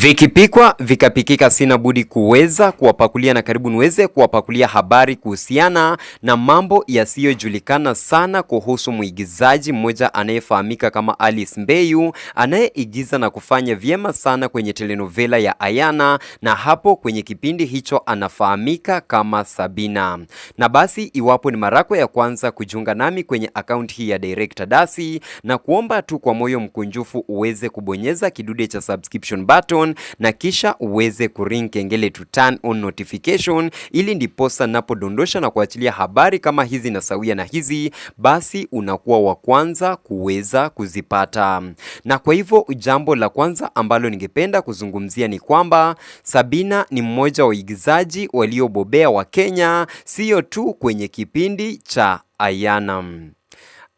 Vikipikwa vikapikika, sina budi kuweza kuwapakulia na karibu niweze kuwapakulia habari kuhusiana na mambo yasiyojulikana sana kuhusu mwigizaji mmoja anayefahamika kama Alice Mbeyu, anayeigiza na kufanya vyema sana kwenye telenovela ya Ayana, na hapo kwenye kipindi hicho anafahamika kama Sabina. Na basi iwapo ni marako ya kwanza kujiunga nami kwenye account hii ya Director Dasi, na kuomba tu kwa moyo mkunjufu uweze kubonyeza kidude cha subscription button na kisha uweze kuring kengele to turn on notification, ili ndiposa napodondosha na kuachilia habari kama hizi na sawia na hizi, basi unakuwa wa kwanza kuweza kuzipata. Na kwa hivyo jambo la kwanza ambalo ningependa kuzungumzia ni kwamba Sabina ni mmoja wa waigizaji waliobobea wa Kenya, sio tu kwenye kipindi cha Ayana.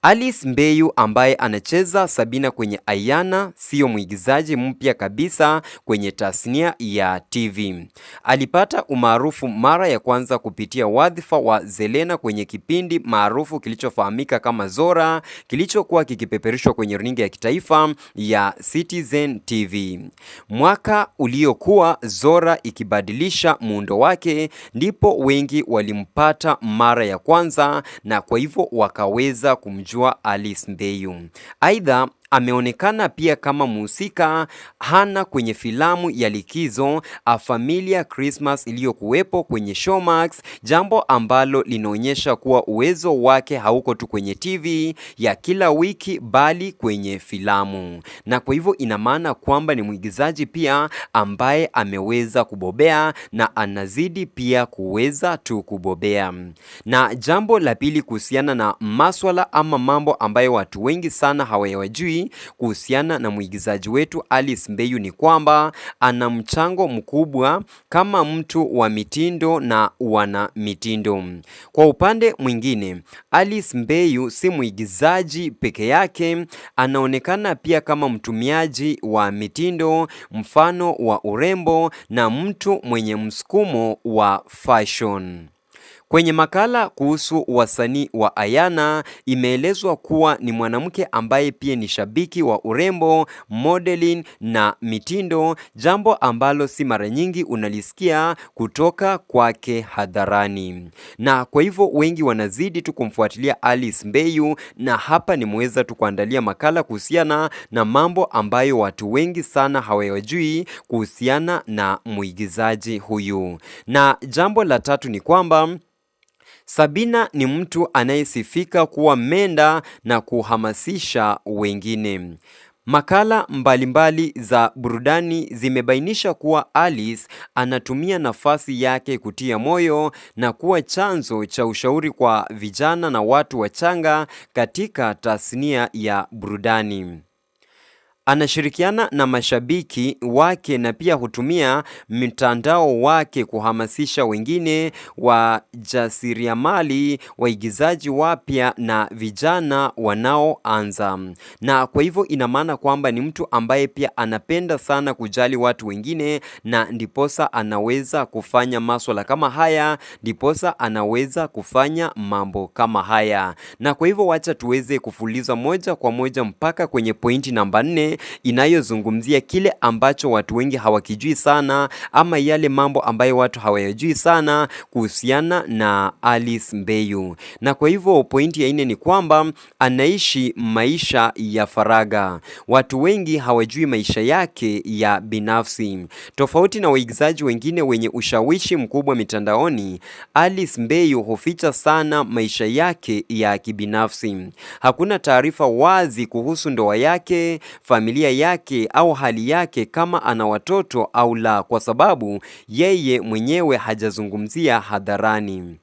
Alice Mbeyu ambaye anacheza Sabina kwenye Ayana sio mwigizaji mpya kabisa kwenye tasnia ya TV. Alipata umaarufu mara ya kwanza kupitia wadhifa wa Zelena kwenye kipindi maarufu kilichofahamika kama Zora, kilichokuwa kikipeperushwa kwenye runinga ya kitaifa ya Citizen TV. Mwaka uliokuwa Zora ikibadilisha muundo wake, ndipo wengi walimpata mara ya kwanza, na kwa hivyo wakaweza kumjua Alice Mbeyu. Aidha, ameonekana pia kama mhusika Hana kwenye filamu ya likizo A Familia Christmas iliyokuwepo kwenye Showmax, jambo ambalo linaonyesha kuwa uwezo wake hauko tu kwenye TV ya kila wiki bali kwenye filamu. Na kwa hivyo ina maana kwamba ni mwigizaji pia ambaye ameweza kubobea na anazidi pia kuweza tu kubobea. Na jambo la pili kuhusiana na maswala ama mambo ambayo watu wengi sana hawayajui kuhusiana na mwigizaji wetu Alice Mbeyu ni kwamba ana mchango mkubwa kama mtu wa mitindo na wana mitindo. Kwa upande mwingine, Alice Mbeyu si mwigizaji peke yake, anaonekana pia kama mtumiaji wa mitindo, mfano wa urembo na mtu mwenye msukumo wa fashion. Kwenye makala kuhusu wasanii wa Ayana, imeelezwa kuwa ni mwanamke ambaye pia ni shabiki wa urembo, modeling na mitindo, jambo ambalo si mara nyingi unalisikia kutoka kwake hadharani. Na kwa hivyo wengi wanazidi tu kumfuatilia Alice Mbeyu, na hapa nimeweza tu kuandalia makala kuhusiana na mambo ambayo watu wengi sana hawayajui kuhusiana na mwigizaji huyu. Na jambo la tatu ni kwamba Sabina ni mtu anayesifika kuwa menda na kuhamasisha wengine. Makala mbalimbali za burudani zimebainisha kuwa Alice anatumia nafasi yake kutia moyo na kuwa chanzo cha ushauri kwa vijana na watu wachanga katika tasnia ya burudani. Anashirikiana na mashabiki wake na pia hutumia mitandao wake kuhamasisha wengine, wajasiriamali, waigizaji wapya na vijana wanaoanza. Na kwa hivyo ina maana kwamba ni mtu ambaye pia anapenda sana kujali watu wengine, na ndiposa anaweza kufanya masuala kama haya, ndiposa anaweza kufanya mambo kama haya. Na kwa hivyo wacha tuweze kufuliza moja kwa moja mpaka kwenye pointi namba 4 inayozungumzia kile ambacho watu wengi hawakijui sana, ama yale mambo ambayo watu hawayajui sana kuhusiana na Alice Mbeyu. Na kwa hivyo pointi ya 4 ni kwamba anaishi maisha ya faraga. Watu wengi hawajui maisha yake ya binafsi. Tofauti na waigizaji wengine wenye ushawishi mkubwa mitandaoni, Alice Mbeyu huficha sana maisha yake ya kibinafsi. Hakuna taarifa wazi kuhusu ndoa yake, familia yake au hali yake, kama ana watoto au la, kwa sababu yeye mwenyewe hajazungumzia hadharani.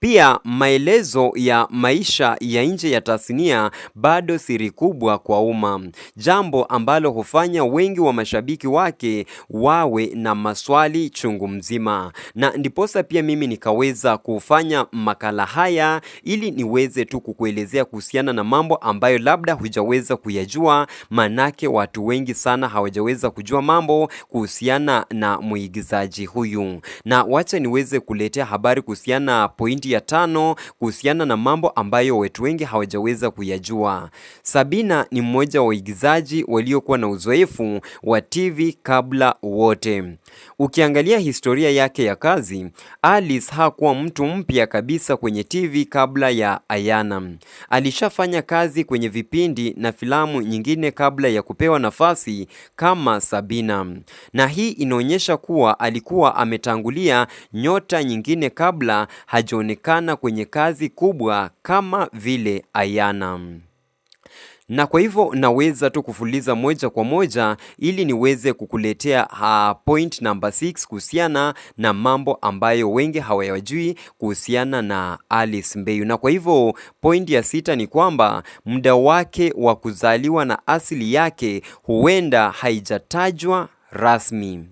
Pia maelezo ya maisha ya nje ya tasnia bado siri kubwa kwa umma, jambo ambalo hufanya wengi wa mashabiki wake wawe na maswali chungu mzima. Na ndiposa pia mimi nikaweza kufanya makala haya ili niweze tu kukuelezea kuhusiana na mambo ambayo labda hujaweza kuyajua, manake watu wengi sana hawajaweza kujua mambo kuhusiana na mwigizaji huyu. Na wacha niweze kuletea habari kuhusiana pointi pointi ya 5 kuhusiana na mambo ambayo watu wengi hawajaweza kuyajua. Sabina ni mmoja wa waigizaji waliokuwa na uzoefu wa TV kabla wote. Ukiangalia historia yake ya kazi, Alice hakuwa mtu mpya kabisa kwenye TV kabla ya Ayana. Alishafanya kazi kwenye vipindi na filamu nyingine kabla ya kupewa nafasi kama Sabina. Na hii inaonyesha kuwa alikuwa ametangulia nyota nyingine kabla hajaonekana kwenye kazi kubwa kama vile Ayana. Na kwa hivyo naweza tu kufuliza moja kwa moja ili niweze kukuletea point number 6 kuhusiana na mambo ambayo wengi hawayajui kuhusiana na Alice Mbeyu. Na kwa hivyo point ya 6 ni kwamba muda wake wa kuzaliwa na asili yake huenda haijatajwa rasmi.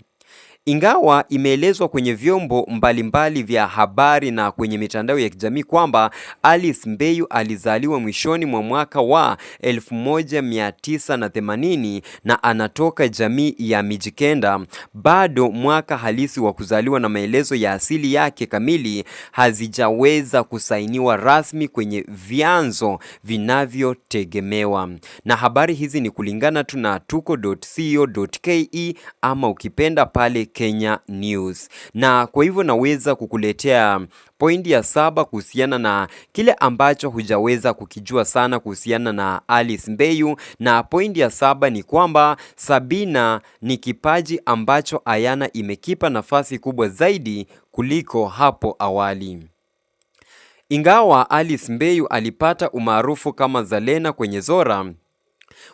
Ingawa imeelezwa kwenye vyombo mbalimbali vya habari na kwenye mitandao ya kijamii kwamba Alice Mbeyu alizaliwa mwishoni mwa mwaka wa 1980 na anatoka jamii ya Mijikenda, bado mwaka halisi wa kuzaliwa na maelezo ya asili yake kamili hazijaweza kusainiwa rasmi kwenye vyanzo vinavyotegemewa. Na habari hizi ni kulingana tu na tuko.co.ke ama ukipenda pale Kenya News. Na kwa hivyo naweza kukuletea pointi ya 7 kuhusiana na kile ambacho hujaweza kukijua sana kuhusiana na Alice Mbeyu, na pointi ya 7 ni kwamba Sabina ni kipaji ambacho Ayana imekipa nafasi kubwa zaidi kuliko hapo awali. Ingawa Alice Mbeyu alipata umaarufu kama Zalena kwenye Zora,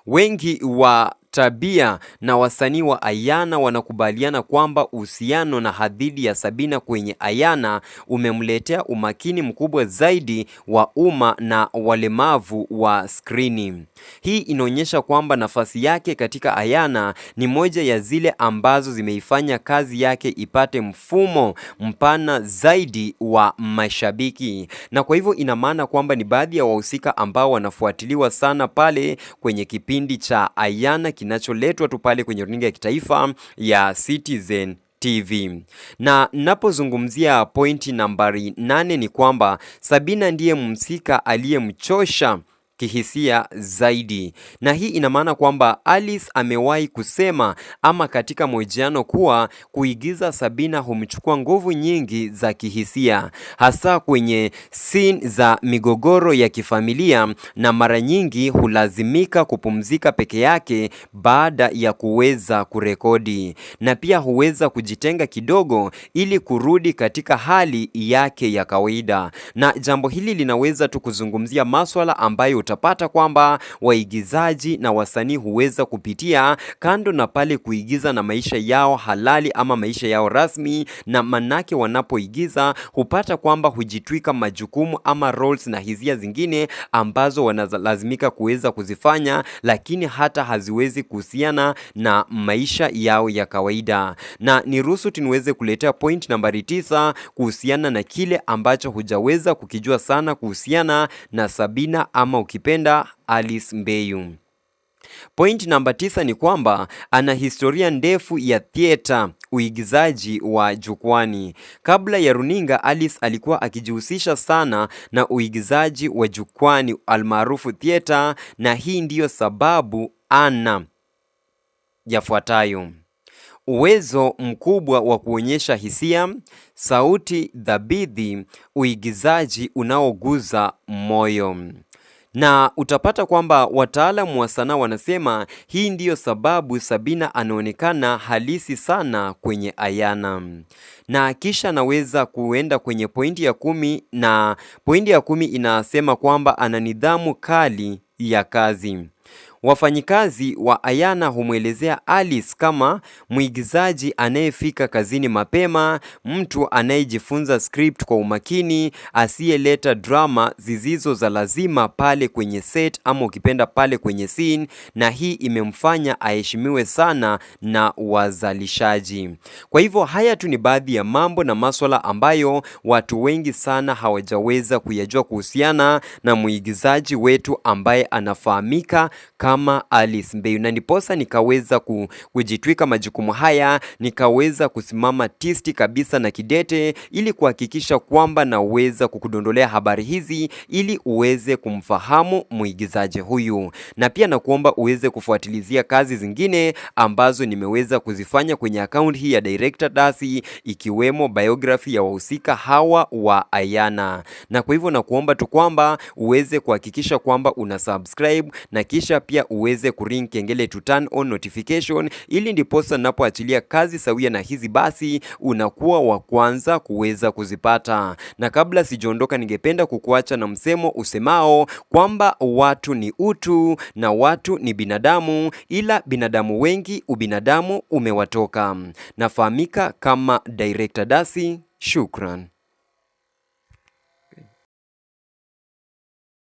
wengi wa tabia na wasanii wa Ayana wanakubaliana kwamba uhusiano na hadithi ya Sabina kwenye Ayana umemletea umakini mkubwa zaidi wa umma na walemavu wa skrini. Hii inaonyesha kwamba nafasi yake katika Ayana ni moja ya zile ambazo zimeifanya kazi yake ipate mfumo mpana zaidi wa mashabiki. Na kwa hivyo ina maana kwamba ni baadhi ya wahusika ambao wanafuatiliwa sana pale kwenye kipindi cha Ayana kinacholetwa tu pale kwenye runinga ya kitaifa ya Citizen TV. Na napozungumzia pointi nambari 8 ni kwamba Sabina ndiye mhusika aliyemchosha kihisia zaidi. Na hii ina maana kwamba Alice amewahi kusema ama katika mahojiano kuwa kuigiza Sabina humchukua nguvu nyingi za kihisia, hasa kwenye scene za migogoro ya kifamilia, na mara nyingi hulazimika kupumzika peke yake baada ya kuweza kurekodi, na pia huweza kujitenga kidogo ili kurudi katika hali yake ya kawaida. Na jambo hili linaweza tu kuzungumzia maswala ambayo utapata kwamba waigizaji na wasanii huweza kupitia kando na pale kuigiza na maisha yao halali ama maisha yao rasmi, na manake wanapoigiza hupata kwamba hujitwika majukumu ama roles na hisia zingine ambazo wanalazimika kuweza kuzifanya, lakini hata haziwezi kuhusiana na maisha yao ya kawaida. Na niruhusu niweze kuletea point nambari 9 kuhusiana na kile ambacho hujaweza kukijua sana kuhusiana na Sabina ama ukipenda Alice Mbeyu. Point namba 9 ni kwamba ana historia ndefu ya theater, uigizaji wa jukwani. Kabla ya runinga, Alice alikuwa akijihusisha sana na uigizaji wa jukwani almaarufu theater, na hii ndiyo sababu ana yafuatayo: uwezo mkubwa wa kuonyesha hisia, sauti thabiti, uigizaji unaoguza moyo. Na utapata kwamba wataalamu wa sanaa wanasema hii ndiyo sababu Sabina anaonekana halisi sana kwenye Ayana. Na kisha naweza kuenda kwenye pointi ya 10, na pointi ya 10 inasema kwamba ana nidhamu kali ya kazi. Wafanyikazi wa Ayana humwelezea Alice kama mwigizaji anayefika kazini mapema, mtu anayejifunza script kwa umakini, asiyeleta drama zisizo za lazima pale kwenye set ama ukipenda pale kwenye scene, na hii imemfanya aheshimiwe sana na wazalishaji. Kwa hivyo haya tu ni baadhi ya mambo na maswala ambayo watu wengi sana hawajaweza kuyajua kuhusiana na mwigizaji wetu ambaye anafahamika kama kama Alice Mbeyu, na ndiposa nikaweza kujitwika majukumu haya, nikaweza kusimama tisti kabisa na kidete ili kuhakikisha kwamba naweza kukudondolea habari hizi ili uweze kumfahamu mwigizaji huyu, na pia nakuomba uweze kufuatilizia kazi zingine ambazo nimeweza kuzifanya kwenye account hii ya Director Dasi, ikiwemo biography ya wahusika hawa wa Ayana. Na kwa hivyo nakuomba tu kwamba uweze kuhakikisha kwamba una subscribe na kisha pia uweze kuring kengele to turn on notification, ili ndiposa napoachilia kazi sawia na hizi basi unakuwa wa kwanza kuweza kuzipata. Na kabla sijaondoka, ningependa kukuacha na msemo usemao kwamba watu ni utu na watu ni binadamu, ila binadamu wengi ubinadamu umewatoka. Nafahamika kama Director Dasi. Shukran.